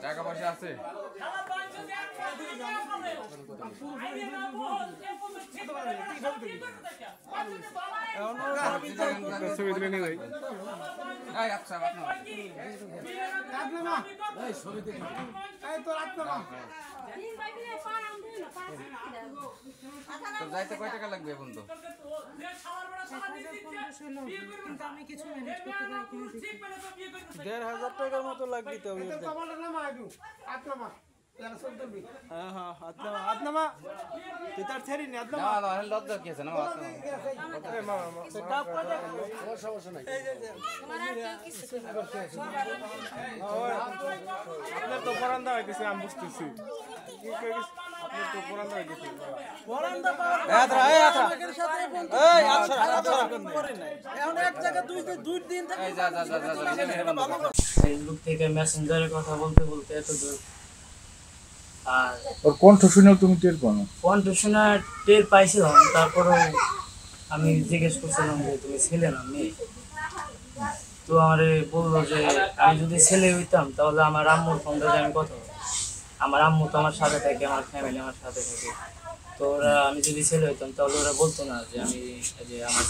টাকা পয়সা আছে ছবি তুলে নিয়ে যাই আচ্ছা যাইতে কয় টাকা লাগবে এখন তো ১,৫০০ টাকার মতো লাগবে তো হ্যাঁ হ্যাঁ আদনামা তুই তার ছেড়ি নি আদনামা না না লজ্জা কি আছে না সমস্যা নাই আপনার তো পরান্দা হইতেছে আমি বুঝতেছি আপনার তো পরান্দা হইতেছে পরান্দা এখন এক জায়গায় দুই দিন থেকে ফেসবুক থেকে মেসেঞ্জারে কথা বলতে বলতে এত দূর আর ওর কণ্ঠ শুনে তুমি টের পাও না? কণ্ঠ শোনা টের পাইছিলাম, তারপরেও আমি জিজ্ঞেস করছিলাম যে তুমি ছেলে না মেয়ে। তো আমারে বললো যে আমি যদি ছেলে হইতাম তাহলে আমার আম্মুর ফোন দিয়ে আমি কথা বলতাম। আমার আম্মু তো আমার সাথে থাকে, আমার ফ্যামিলি আমার সাথে থাকে। তো ওরা আমি যদি ছেলে হইতাম তাহলে ওরা বলতো না যে আমি যে আমার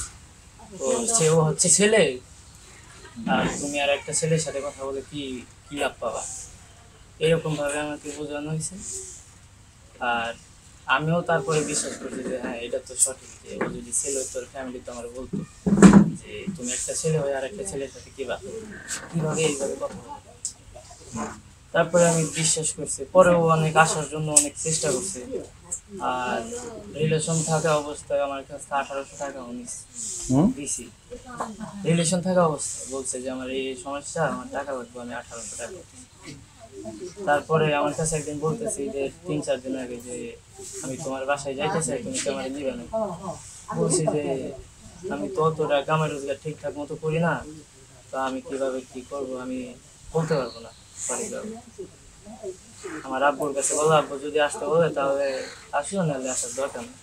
ও হচ্ছে ছেলে আর তুমি আর একটা ছেলের সাথে কথা বলে কি লাভ পাবা, এরকম ভাবে আমাকে বোঝানো হয়েছে। আর আমিও তারপরে বিশ্বাস করছি যে হ্যাঁ এটা তো সঠিক, যে ও যদি ছেলে তোর ফ্যামিলি তো আমার বলতো যে তুমি একটা ছেলে হয়ে আর একটা ছেলের সাথে কিভাবে এইভাবে কথা বলবে। তারপরে আমি বিশ্বাস করছি, পরেও অনেক আসার জন্য অনেক চেষ্টা করছি। আর রিলেশন থাকা অবস্থায় আমার কাছে 1800 টাকা দিছি। রিলেশন থাকা অবস্থায় বলছে যে আমার এই সমস্যা, আমার টাকা লাগবে, আমি 1800 টাকা। তারপরে আমার কাছে একদিন বলতেছি যে 3-4 দিন আগে যে আমি তোমার বাসায় যাইতে চাই, তুমি কি আমার নিবে না? বলছি যে আমি তো অতটা কামাই রোজগার ঠিকঠাক মতো করি না, তো আমি কিভাবে কি করব আমি বলতে পারবো না। আমার আব্বুর কাছে বলো, আব্বু যদি আসতে বলে তাহলে আসিও, নাহলে আসার দরকার নেই।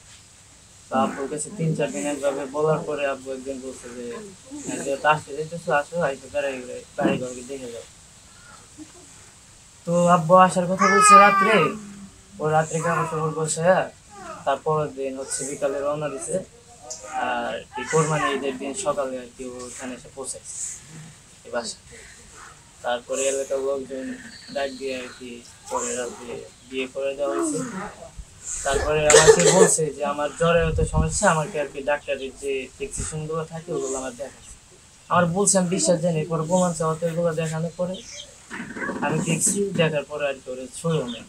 তো আব্বুর কাছে 3-4 দিন একভাবে বলার পরে আব্বু একদিন বলছে যে যেহেতু আসতে যেতেছো আসো, আইতে বাড়ি ঘরকে দেখে যাও। তো আব্বু আসার কথা বলছে রাত্রে, ও রাত্রে কাপড় টাপড় বসে তারপরের দিন হচ্ছে বিকালে রওনা দিছে। আর কি কোরবানি ঈদের দিন সকালে আর কি ওখানে এসে পৌঁছাইছে এই বাসা। তারপরে এলাকার লোকজন ডাক দিয়ে আর কি পরে রাত্রে বিয়ে করে দেওয়া হয়েছে। তারপরে আমাকে বলছে যে আমার জ্বরে হতো সমস্যা, আমাকে আর কি ডাক্তারের যে প্রেসক্রিপশনগুলো থাকে ওগুলো আমার দেখাচ্ছে। আমার বলছে আমি বিশ্বাস জানি, পরে প্রমাণ চাওয়াতে এগুলো দেখানোর পরে আমি দেখছি, দেখার পরে আর কি ওরা ছড়িয়ে নেই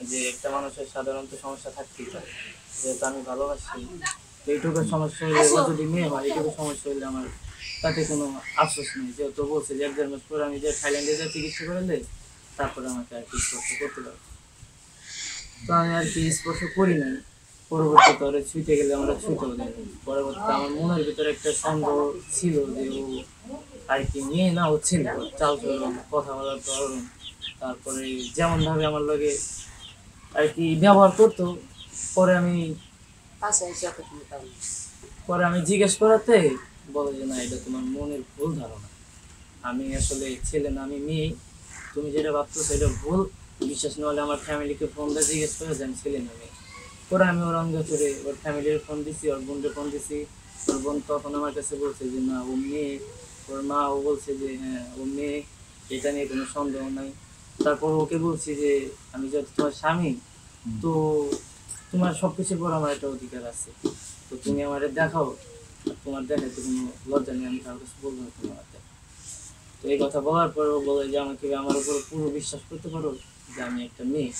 যে একটা মানুষের সাধারণত সমস্যা থাকতেই পারে, যেহেতু আমি ভালোবাসি। এইটুকু সমস্যা হলে ও যদি মেয়ে হয়, এইটুকু সমস্যা হলে আমার তাতে কোনো আফসোস নেই। যেহেতু বলছে যে 1-1.5 মাস পরে আমি যে থাইল্যান্ডে যা চিকিৎসা করলে তারপরে আমাকে আর কি স্পর্শ করতে পারবো। তো আমি আর কি স্পর্শ করি নাই। পরবর্তীতে ওরা ছুঁতে গেলে আমরা ছুঁতেও দেয়। পরবর্তীতে আমার মনের ভিতরে একটা সন্দেহ ছিল যে ও আর কি মেয়ে না ও ছিল, চাল চলন কথা বলার ধরন, তারপরে যেমন ভাবে আমার লগে আর কি ব্যবহার করতো। পরে আমি জিজ্ঞেস করাতে বলে যে না, এটা তোমার মনের ভুল ধারণা, আমি আসলে ছেলে না, আমি মেয়ে। তুমি যেটা ভাবছো সেটা ভুল। বিশ্বাস না হলে আমার ফ্যামিলিকে ফোন দিয়ে জিজ্ঞেস করে যে আমি ছেলে না মেয়ে। পরে আমি ওর অঙ্গ চড়ে ওর ফ্যামিলির ফোন দিছি, ওর বোনকে ফোন দিছি। ওর বোন তখন আমার কাছে বলছে যে না ও মেয়ে। ওর মা ও বলছে যে হ্যাঁ ও মেয়ে, এটা নিয়ে কোনো সন্দেহ নাই। তারপর ওকে বলছি যে আমি যেহেতু তোমার স্বামী, তো তোমার সবকিছুর পর আমার একটা অধিকার আছে, তো তুমি আমার দেখাও। তোমার দেখাতে কোনো লজ্জা নেই, আমি কারোর কাছে বলবো না তোমার দেখা। তো এই কথা বলার পরেও বলে যে আমাকে আমার উপর পুরো বিশ্বাস করতে পারো যে আমি একটা মেয়ে,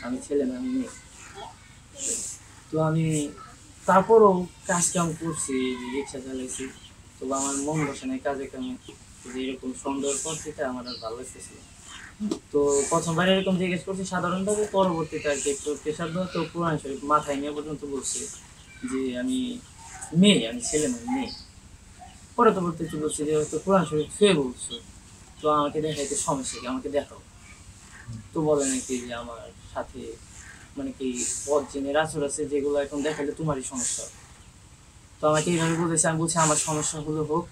আমি ছেলে না, আমি মেয়ে। তো আমি তারপরও কাজ কাম করছি, রিক্সা চালাইছি, তবু আমার মন বসে নাই কাজে কামে। যে এরকম সন্দেহের পর থেকে আমার আর ভালো লাগতেছিল। তো প্রথমবার এরকম জিজ্ঞেস করছি সাধারণভাবে, পরবর্তীতে আর কি একটু প্রেশার দেওয়া, তো কোরআন শরীফ মাথায় নিয়ে পর্যন্ত বলছে যে আমি মেয়ে, আমি ছেলে না, মেয়ে। পরবর্তীতে বলছে যে হয়তো কোরআন শরীফ ছুঁয়ে বলছো, তো আমাকে দেখাইতে সমস্যা কি, আমাকে দেখাও। তো বলে নাকি যে আমার সাথে মানে কি বদ জিনের আচর আছে, যেগুলো এখন দেখালে তোমারই সমস্যা। তো আমাকে এইভাবে বলেছে। আমি বলছি আমার সমস্যাগুলো হোক,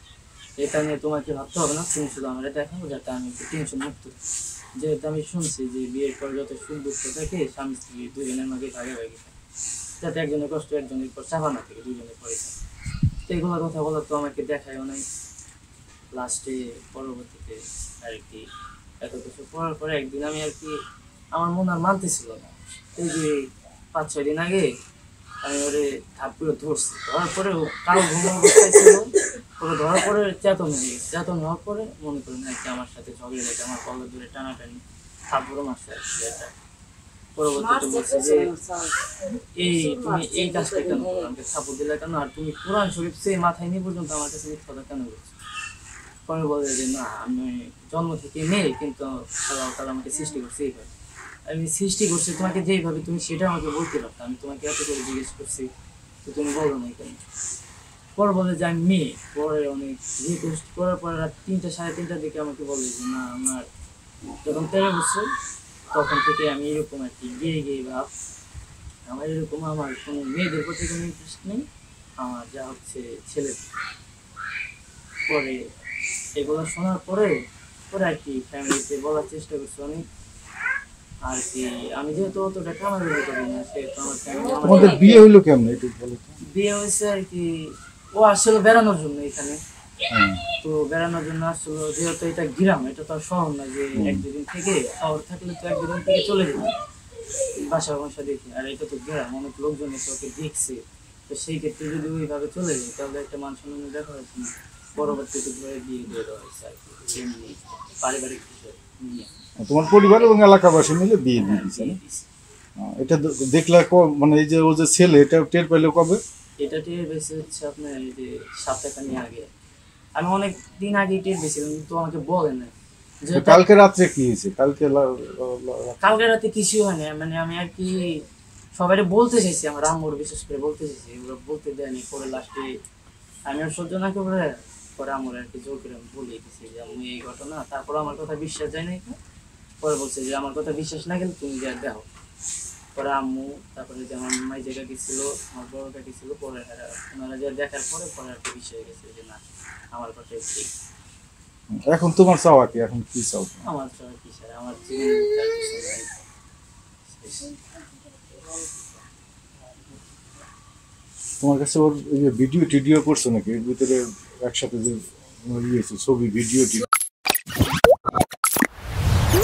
এটা নিয়ে তোমাকে ভাবতে হবে না, তুমি শুধু আমার দেখাও যাতে আমি একটু টেনশন মুক্ত থাকি। যেহেতু আমি শুনছি যে বিয়ের পর যত সুখ দুঃখ থাকে স্বামী স্ত্রী দুজনের মাঝে ভাগাভাগি থাকে, যাতে একজনের কষ্ট একজনের পর চাপা না থাকে, দুজনের পরে থাকে। তো এগুলো কথা বলা তো আমাকে দেখায়ও নাই। লাস্টে পরবর্তীতে আর কি এত কিছু পড়ার পরে একদিন আমি আর কি আমার মন আর মানতেছিল না। এই যে 5-6 দিন আগে আমি ওরে থাপ্পড়ে ধরছি, ধরার পরে ও কালো ঘুমো অবস্থায় ছিল, ওরা ধরার পরে চেতন হয়ে গেছে। চেতন হওয়ার পরে মনে করেন আর কি আমার সাথে ঝগড়ে গেছে, আমার কলের দূরে টানাটানি, থাপ্পড়ও মারছে আর কি। এটা পরবর্তীতে বলছে যে এই তুমি এই কাজটা কেন করো, আমাকে থাপ্পড় দিলে কেন, আর তুমি কোরআন শরীফ সে মাথায় নিয়ে পর্যন্ত আমার কাছে মিথ্যা কথা কেন বলছো। পরে বলে যে না আমি জন্ম থেকে নেই, কিন্তু আল্লাহ তাআলা আমাকে সৃষ্টি করছে এইভাবে, আমি সৃষ্টি করছি তোমাকে যেইভাবে তুমি সেটা আমাকে বলতে পারতো, আমি তোমাকে এত করে জিজ্ঞেস করছি তো তুমি বলো না কেন। পরে বলে যে আমি মেয়ে। পরে অনেক রিকোয়েস্ট করার পরে রাত 3টা 3:30টার দিকে আমাকে বলে যে না আমার যখন 13 বছর তখন থেকে আমি এরকম আর কি গিয়ে গিয়ে ভাব, আমার এরকম আমার কোনো মেয়েদের প্রতি কোনো ইন্টারেস্ট নেই, আমার যা হচ্ছে ছেলে। পরে এগুলো শোনার পরে পরে আর কি ফ্যামিলিতে বলার চেষ্টা করছি অনেক আর কি। আমি যেহেতু অতটা কামাবি করি না, সেহেতু আমার তোমাদের ফ্যামিলি বিয়ে হইলো কেমন একটু বলো তো? বিয়ে হয়েছে আর কি। ও আসলে বেড়ানোর জন্য এখানে, হ্যাঁ। তো বেড়ানোর জন্য আসলে যেহেতু এটা গ্রাম, এটা তো আর শহর না যে 1-2 দিন থেকে, শহর থাকলে তো 1-2 দিন থেকে চলে যেত বাসা বাসা দেখি, আর এটা তো গ্রাম, অনেক লোকজন এসে ওকে দেখছে। তো সেই ক্ষেত্রে যদি ওইভাবে চলে যায় তাহলে একটা মান সম্মান দেখা হয়েছে না। পরবর্তীতে ধরে বিয়ে দিয়ে দেওয়া হয়েছে আর কি, এমনি পারিবারিক বিষয় নিয়ে তোমার পরিবার এবং এলাকাবাসী মিলে বিয়ে দিয়ে দিচ্ছে বিয়ে না? দিছে। এটা দেখলে মানে এই যে ও যে ছেলে এটা টের পাইলো কবে? এটা টের পেয়েছে হচ্ছে আপনার এই যে সপ্তাহখানি আগে। আমি অনেক দিন আগে টের পেয়েছিলাম কিন্তু আমাকে বলে না। তো কালকে রাত্রে কি হয়েছে? কালকে কালকে রাতে কিছুই হয় না, মানে আমি আর কি সবাই বলতে চাইছি, আমার আম্মুর বিশেষ করে বলতে চাইছি, ওরা বলতে দেয়নি। পরে লাস্টে আমি আর সহ্য না করে পরে আম্মুর আর কি জোর করে আমি বলে দিয়েছি যে আম্মু এই ঘটনা। তারপর আমার কথা বিশ্বাস যায় নাই। পরে বলছে যে আমার কথা বিশ্বাস না গেলে তুমি যা দেখো। পরে আম্মু, তারপরে যে আমার মাই জায়গা গেছিল, আমার বড় কাকি ছিল, পরে ওনারা যা দেখার পরে পরে আর কি বিষয় গেছে যে না আমার কথাই ঠিক। এখন তোমার চাওয়া কি? এখন কি চাও? আমার তো আর কি স্যার, আমার জীবনে আর কিছু নাই। তোমার কাছে ওর এই যে ভিডিও টিডিও করছো নাকি এর ভিতরে একসাথে যে ইয়ে হয়েছে, ছবি ভিডিও টিডিও?